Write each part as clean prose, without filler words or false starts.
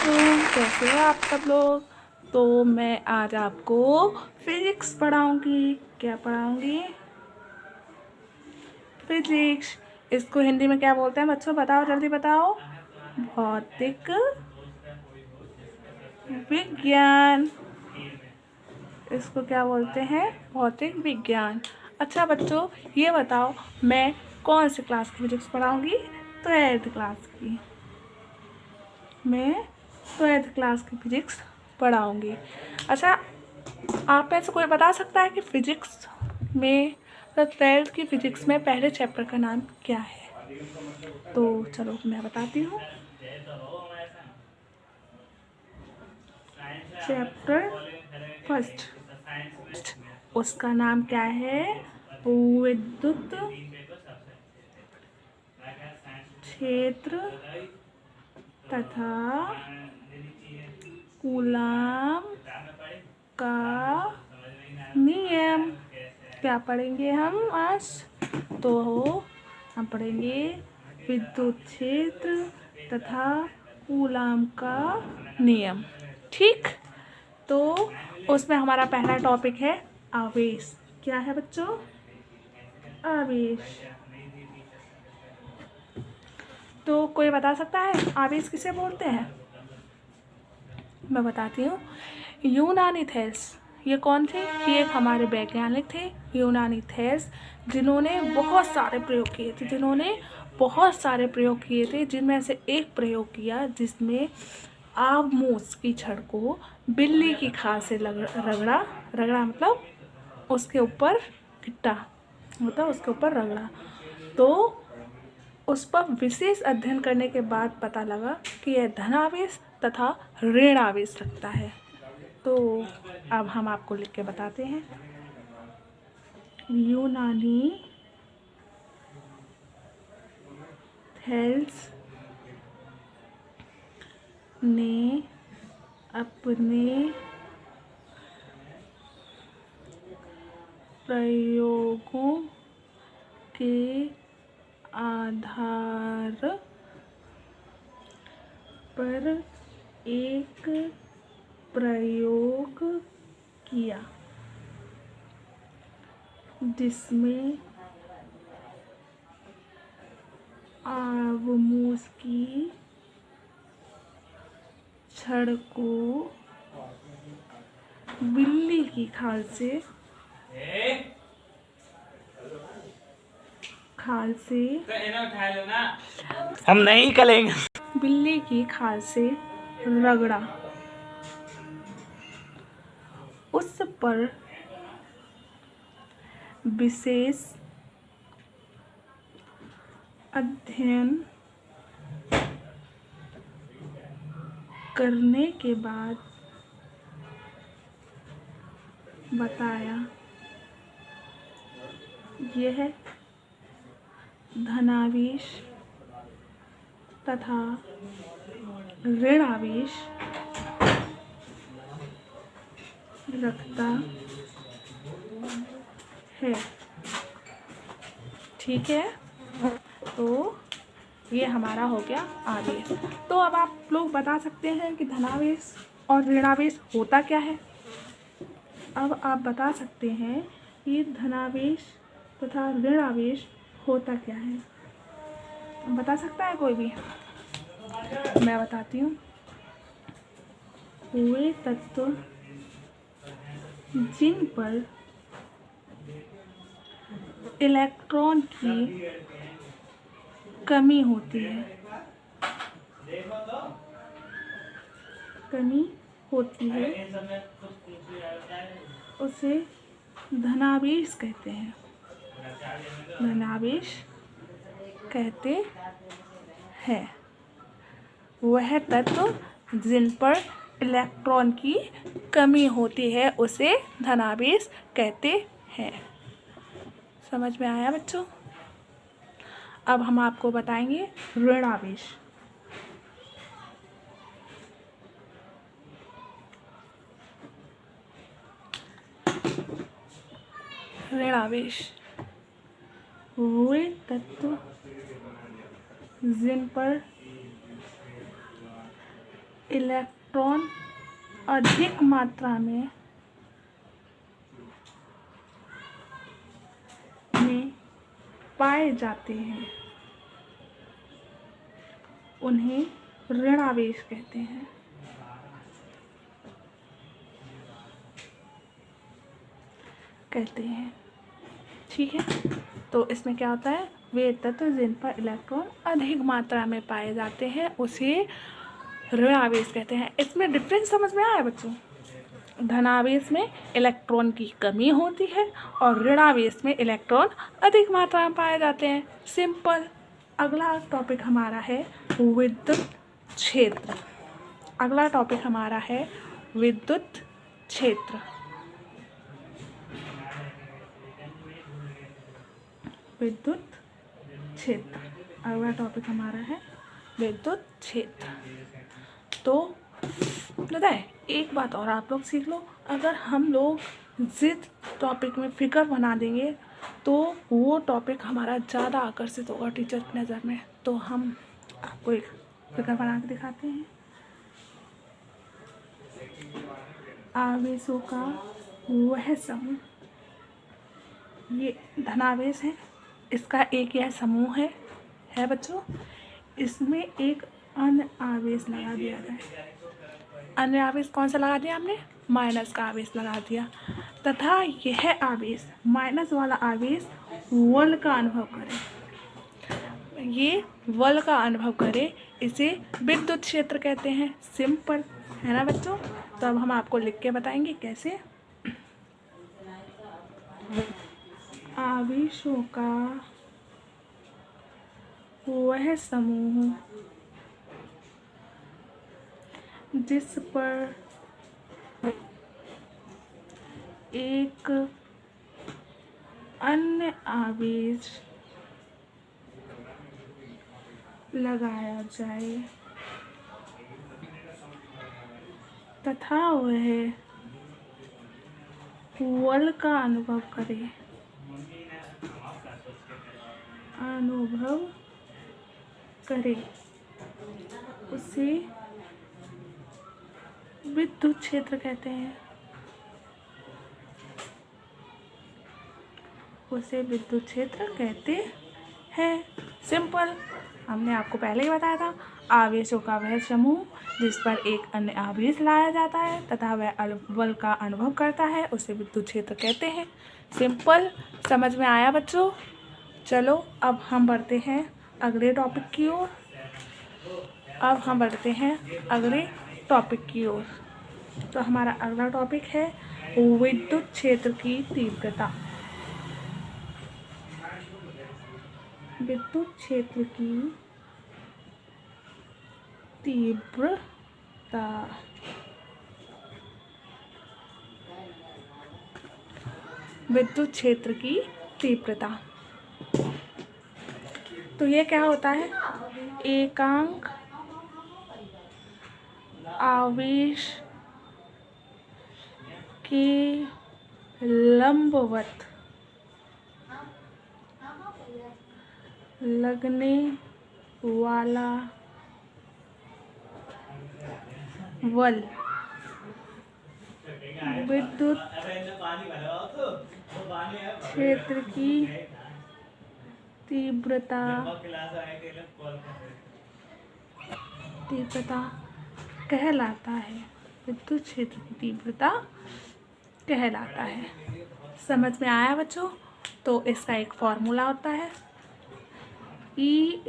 कैसे हो आप सब लोग। तो मैं आज आपको फिजिक्स पढ़ाऊंगी। क्या पढ़ाऊंगी? फिजिक्स। इसको हिंदी में क्या बोलते हैं बच्चों? बताओ, जल्दी बताओ। भौतिक विज्ञान। इसको क्या बोलते हैं? भौतिक विज्ञान। अच्छा बच्चों, ये बताओ मैं कौन सी क्लास की फिजिक्स पढ़ाऊंगी? ट्वेल्थ क्लास की। मैं ट्वेल्थ क्लास की फिजिक्स पढ़ाऊंगी। अच्छा, आप में से कोई बता सकता है कि फिजिक्स में, ट्वेल्थ की फिजिक्स में पहले चैप्टर का नाम क्या है? तो चलो मैं बताती हूँ। चैप्टर फर्स्ट, उसका नाम क्या है? विद्युत क्षेत्र तथा कूलाम का नियम। क्या पढ़ेंगे हम आज? तो हम पढ़ेंगे विद्युत क्षेत्र तथा कूलाम का नियम। ठीक, तो उसमें हमारा पहला टॉपिक है आवेश। क्या है बच्चों? आवेश। तो कोई बता सकता है आवेश किसे बोलते हैं? मैं बताती हूँ। यूनानी थेल्स, ये कौन थे? ये एक हमारे वैज्ञानिक थे, यूनानी थेल्स, जिन्होंने बहुत सारे प्रयोग किए थे, जिनमें से एक प्रयोग किया जिसमें आमोस की छड़ को बिल्ली की खाल से रगड़ा मतलब उसके ऊपर घिट्टा, मतलब उसके ऊपर रगड़ा। तो उस पर विशेष अध्ययन करने के बाद पता लगा कि यह धनावेश तथा ऋण आवेश रखता है। तो अब हम आपको लिख के बताते हैं। यूनानी थेल्स ने अपने प्रयोगों के आधार पर एक प्रयोग किया जिसमें आमोस की छड़ को बिल्ली की खाल से हम नहीं करेंगे। बिल्ली की खाल से रगड़ा। उस पर विशेष अध्ययन करने के बाद बताया यह धनावेश तथा ऋण आवेश रखता है। ठीक है, तो ये हमारा हो गया आवेश। तो अब आप लोग बता सकते हैं कि धनावेश और ऋणावेश होता क्या है? अब आप बता सकते हैं कि धनावेश तथा ऋणावेश होता क्या है? बता सकता है कोई भी? मैं बताती हूँ। वे तत्व जिन पर इलेक्ट्रॉन की कमी होती है उसे धनावेश कहते हैं। धनावेश कहते हैं वह तत्व जिन पर इलेक्ट्रॉन की कमी होती है उसे धनावेश कहते हैं। समझ में आया बच्चों? अब हम आपको बताएंगे ऋणावेश। ऋणावेश वे तत्व जिन पर इलेक्ट्रॉन अधिक मात्रा में पाए जाते हैं उन्हें ऋण आवेश कहते हैं। ठीक है, तो इसमें क्या होता है, वे तत्व जिन पर इलेक्ट्रॉन अधिक मात्रा में पाए जाते हैं उसे ऋण आवेश कहते हैं। इसमें डिफरेंस समझ में आया बच्चों? धनावेश में इलेक्ट्रॉन की कमी होती है और ऋणावेश में इलेक्ट्रॉन अधिक मात्रा में पाए जाते हैं। सिंपल। अगला टॉपिक हमारा है विद्युत क्षेत्र। अगला टॉपिक हमारा है विद्युत क्षेत्र। विद्युत क्षेत्र अगला टॉपिक हमारा है विद्युत क्षेत्र। तो पता है एक बात और आप लोग सीख लो, अगर हम लोग जिस टॉपिक में फिगर बना देंगे तो वो टॉपिक हमारा ज़्यादा आकर्षित होगा टीचर की नज़र में। तो हम आपको एक फिगर बना के दिखाते हैं। आवेशों का वह समूह, ये धनावेश है, इसका एक यह समूह है बच्चों। इसमें एक अन्य आवेश लगा दिया जाए। अन्य आवेश कौन सा लगा दिया हमने? माइनस का आवेश लगा दिया, तथा यह आवेश माइनस वाला आवेश बल का अनुभव करे। ये बल का अनुभव करे, इसे विद्युत क्षेत्र कहते हैं। सिंपल है ना बच्चों? तो अब हम आपको लिख के बताएंगे कैसे। आवेशों का वह समूह जिस पर एक अन्य आवेश लगाया जाए तथा वह बल का अनुभव करे उसे विद्युत क्षेत्र कहते हैं। उसे विद्युत क्षेत्र कहते हैं। सिंपल। हमने आपको पहले ही बताया था, आवेशों का वह समूह जिस पर एक अन्य आवेश लाया जाता है तथा वह बल का अनुभव करता है उसे विद्युत क्षेत्र कहते हैं। सिंपल। समझ में आया बच्चों? चलो अब हम बढ़ते हैं अगले टॉपिक की ओर। तो हमारा अगला टॉपिक है विद्युत क्षेत्र की तीव्रता। विद्युत क्षेत्र की तीव्रता। विद्युत क्षेत्र की तीव्रता। तो ये क्या होता है? एकांक आवेश के लंबवत लगने वाला बल विद्युत क्षेत्र की तीव्रता कहलाता है। विद्युत क्षेत्र की तीव्रता कहलाता है। समझ में आया बच्चों? तो इसका एक फॉर्मूला होता है E =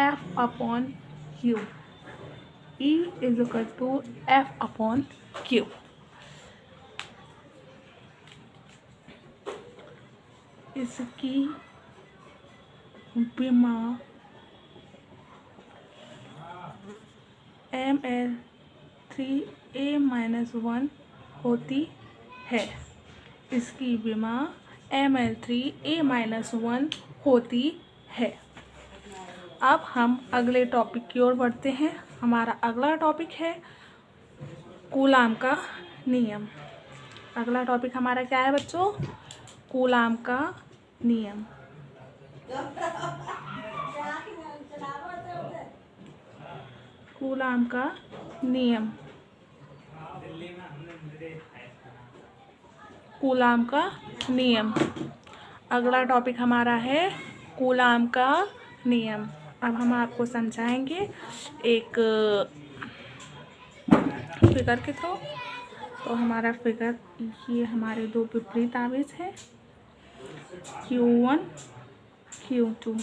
F/Q। E = F/Q। इसकी विमा ml3A-1 होती है। इसकी विमा ml3A-1 होती है। अब हम अगले टॉपिक की ओर बढ़ते हैं। हमारा अगला टॉपिक है कूलाम का नियम। अगला टॉपिक हमारा क्या है बच्चों? कूलाम का नियम। कूलाम का नियम, कूलाम का नियम। अगला टॉपिक हमारा है कूलाम का नियम। अब हम आपको समझाएंगे एक फिगर के थ्रू। तो हमारा फिगर, ये हमारे दो विपरीत आवेश हैं Q1 Q2।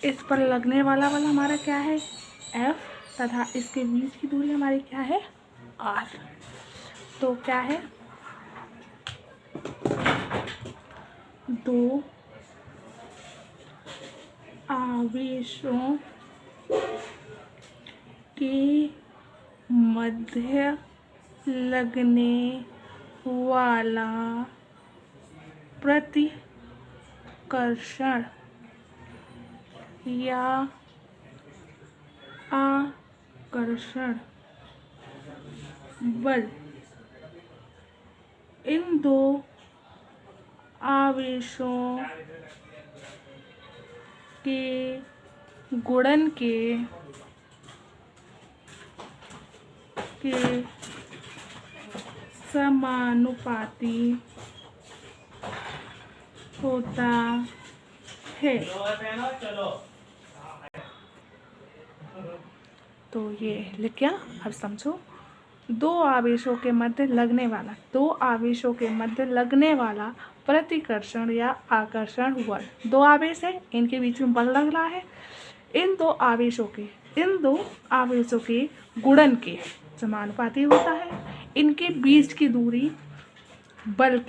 इस पर लगने वाला बल हमारा क्या है F, तथा इसके बीच की दूरी हमारी क्या है R। तो क्या है, दो आवेशों के मध्य लगने वाला प्रतिकर्षण या आकर्षण बल इन दो आवेशों के गुणन के समानुपाती होता है। तो ये लिख गया। अब समझो, दो आवेशों के मध्य लगने वाला प्रतिकर्षण या आकर्षण बल। दो आवेश है, इनके बीच में बल लग रहा है। इन दो आवेशों के गुणन के समानुपाती होता है। इनके बीच की दूरी बल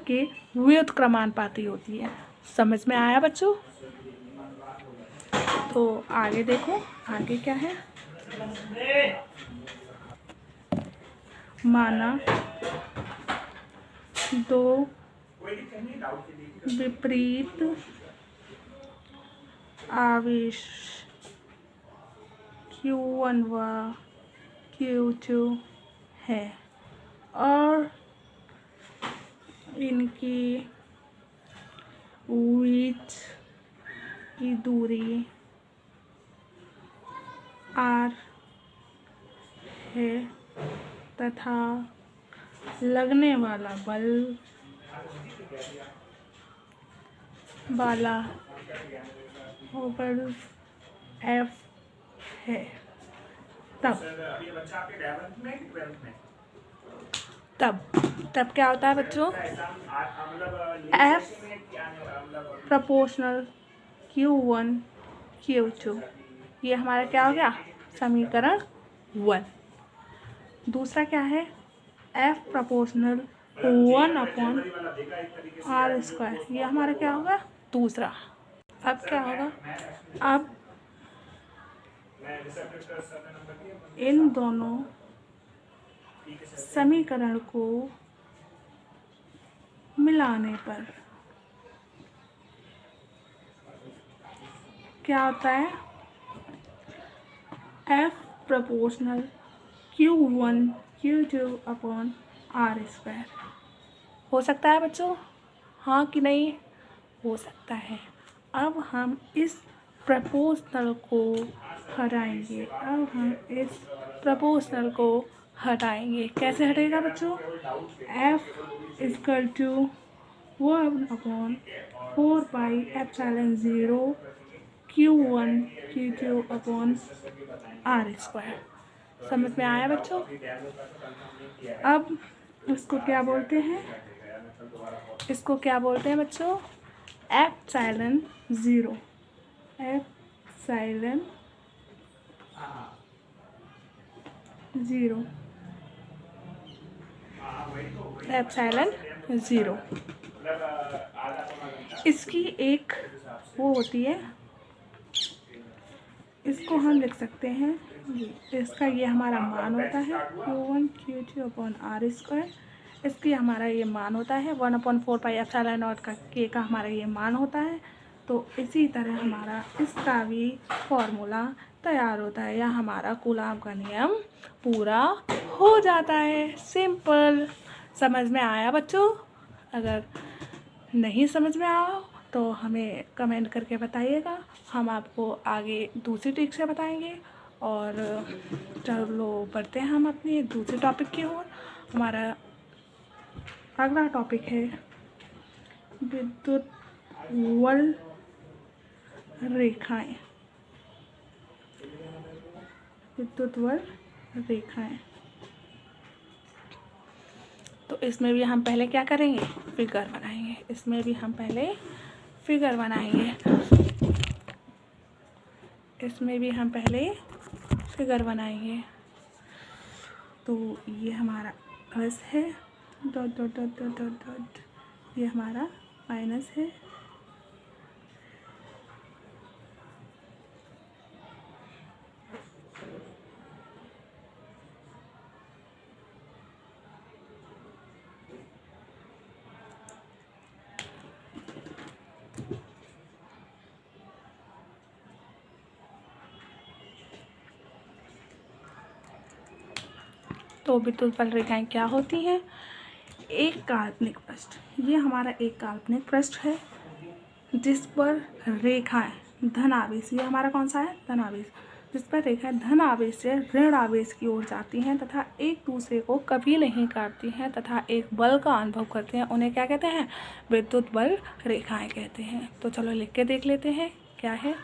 के व्युत्क्रमानुपाती होती है। समझ में आया बच्चों? तो आगे देखो, आगे क्या है। माना दो विपरीत आवेश Q1 व Q2 है और इनकी बीच की दूरी R है तथा लगने वाला बल F है। तब क्या होता है बच्चों, F प्रोपोर्शनल Q1 Q2। ये हमारा क्या हो गया, समीकरण 1। दूसरा क्या है, F प्रोपोर्शनल 1/r²। ये हमारा क्या होगा, दूसरा। अब क्या होगा, अब इन दोनों समीकरण को मिलाने पर क्या होता है, F प्रोपोर्शनल Q1 Q2/r²। हो सकता है बच्चों, हाँ कि नहीं? हो सकता है। अब हम इस प्रपोर्शनल को हटाएंगे। कैसे हटेगा बच्चों, F = 1/4πε0 Q1 Q2/r²। समझ में आया बच्चों? अब इसको क्या बोलते हैं, बच्चों, ε0। ε0 इसकी एक वो होती है, इसको हम लिख सकते हैं, इसका ये हमारा मान होता है Q1 Q2/r²। इसकी हमारा ये मान होता है 1/4πε0 का K का हमारा ये मान होता है। तो इसी तरह हमारा इसका भी फॉर्मूला तैयार होता है, या हमारा कूलाम का नियम पूरा हो जाता है। सिंपल। समझ में आया बच्चों? अगर नहीं समझ में आया तो हमें कमेंट करके बताइएगा, हम आपको आगे दूसरी ट्रिक से बताएंगे। और चलो बढ़ते हैं हम अपनी दूसरे टॉपिक की ओर। हमारा अगला टॉपिक है विद्युत वल रेखाएं। विद्युत वल रेखाएं, तो इसमें भी हम पहले क्या करेंगे, फिगर बनाएंगे। इसमें भी हम पहले फिगर बनाएंगे। इसमें भी हम पहले फिगर बनाएंगे। तो ये हमारा प्लस है, dot dot dot dot dot dot, ये हमारा माइनस है। तो विद्युत बल रेखाएं क्या होती हैं? एक काल्पनिक पृष्ठ, ये हमारा एक काल्पनिक पृष्ठ है जिस पर रेखाएं धन आवेश, ये हमारा कौन सा है, धन आवेश, जिस पर रेखाएं धन आवेश से ऋण आवेश की ओर जाती हैं तथा एक दूसरे को कभी नहीं काटती हैं तथा एक बल का अनुभव करते हैं, उन्हें क्या कहते हैं, विद्युत बल रेखाएं कहते हैं। तो चलो लिख के देख लेते हैं क्या है।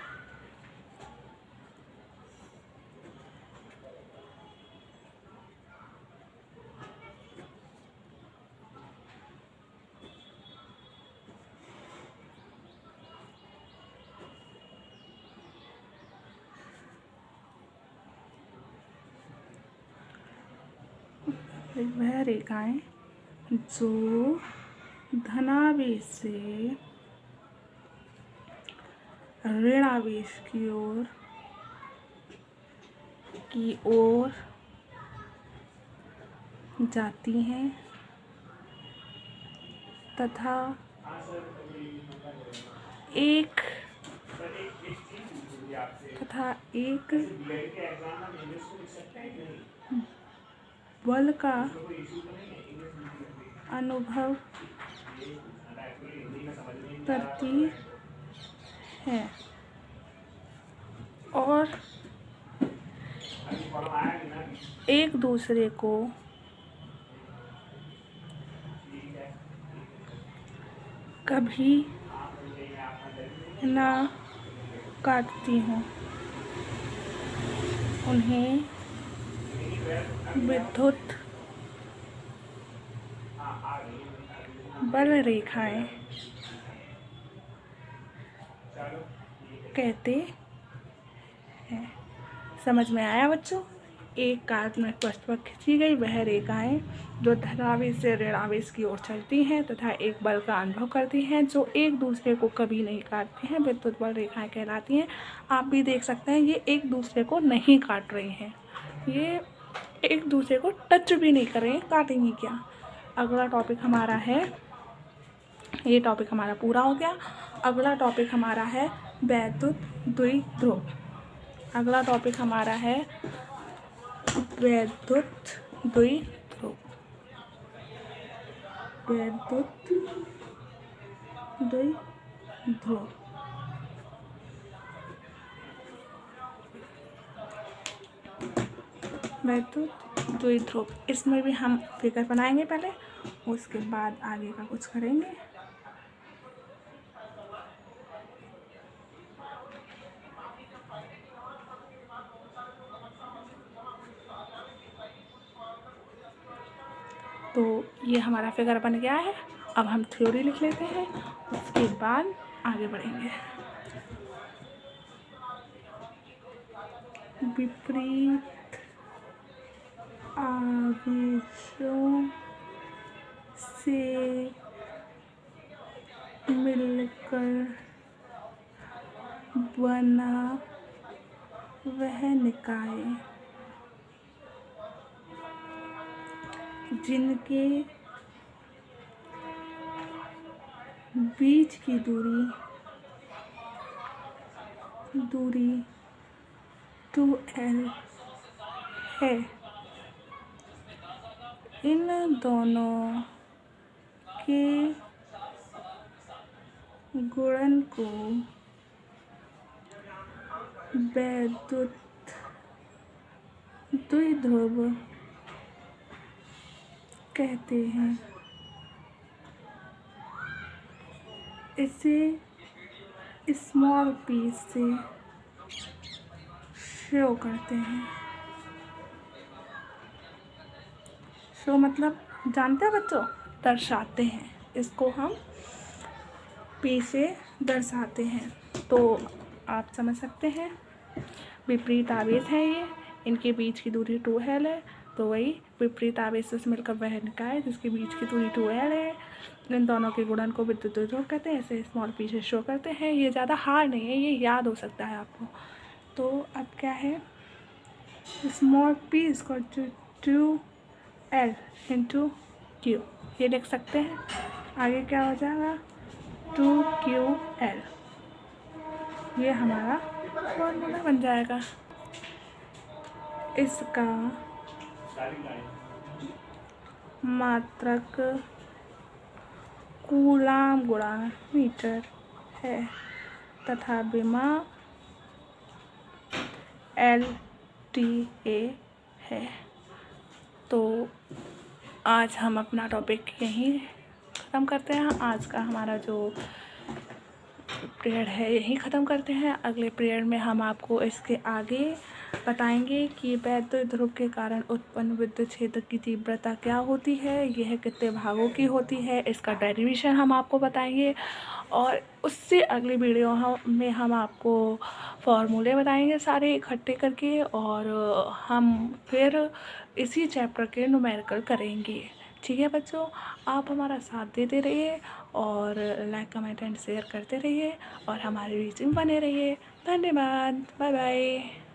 वह रेखाएं जो धनावेश से ऋण आवेश की ओर जाती हैं तथा एक बल का अनुभव करती है और एक दूसरे को कभी ना काटती हूँ, उन्हें विद्युत बल रेखाएं कहते हैं। समझ में आया बच्चों? एक काल्पनिक पृष्ठ पर खींची गई वह रेखाएं जो धनावेश से ऋण आवेश की ओर चलती हैं तथा एक बल का अनुभव करती हैं जो एक दूसरे को कभी नहीं काटती हैं, विद्युत बल रेखाएं कहलाती हैं। आप भी देख सकते हैं ये एक दूसरे को नहीं काट रही हैं, ये एक दूसरे को टच भी नहीं कर रही हैं, काटेंगी क्या। अगला टॉपिक हमारा है, ये टॉपिक हमारा पूरा हो गया। अगला टॉपिक हमारा है वैद्युत द्विध्रुव। अगला टॉपिक हमारा है वैद्युत द्विध्रुव। वैद्युत द्विध्रुव, वैद्युत द्विध्रुव, इसमें भी हम फिगर बनाएंगे पहले, उसके बाद आगे का कुछ करेंगे। तो ये हमारा फिगर बन गया है। अब हम थ्योरी लिख लेते हैं, उसके बाद आगे बढ़ेंगे। विपरीत आवेशों से मिलकर बना वह निकाय जिनके बीच की दूरी 2L है, इन दोनों के गुणन को वैद्युत द्विध्रुव कहते हैं। इसे स्मॉल पी से शो करते हैं। शो मतलब जानते हैं बच्चों, दर्शाते हैं। इसको हम पी से दर्शाते हैं। तो आप समझ सकते हैं विपरीत आवेश है ये, इनके बीच की दूरी 2L है। तो वही विपरीत आवेश से मिलकर वह निकाय जिसके बीच की दूरी 2L है। इन दोनों के गुणन को विद्युत द्विध्रुव कहते हैं। ऐसे स्मॉल पी से शो करते हैं। ये ज़्यादा हार्ड नहीं है, ये याद हो सकता है आपको। तो अब क्या है, small P equal to 2L into Q, ये लिख सकते हैं। आगे क्या हो जाएगा, 2QL, ये हमारा फॉर्मूला बन जाएगा। इसका मात्रक कूलाम गुणा मीटर है तथा विमा LTA है। तो आज हम अपना टॉपिक यहीं ख़त्म करते हैं। आज का हमारा जो पीरियड है यहीं ख़त्म करते हैं। अगले पीरियड में हम आपको इसके आगे बताएंगे कि वैद्युत ध्रुव के कारण उत्पन्न विद्युत क्षेत्र की तीव्रता क्या होती है, यह कितने भागों की होती है, इसका डेरिवेशन हम आपको बताएंगे। और उससे अगली वीडियो में हम आपको फॉर्मूले बताएंगे सारे इकट्ठे करके, और हम फिर इसी चैप्टर के न्यूमेरिकल करेंगे। ठीक है बच्चों, आप हमारा साथ देते रहिए और लाइक कमेंट एंड शेयर करते रहिए और हमारे बीच में बने रहिए। धन्यवाद, बाय बाय।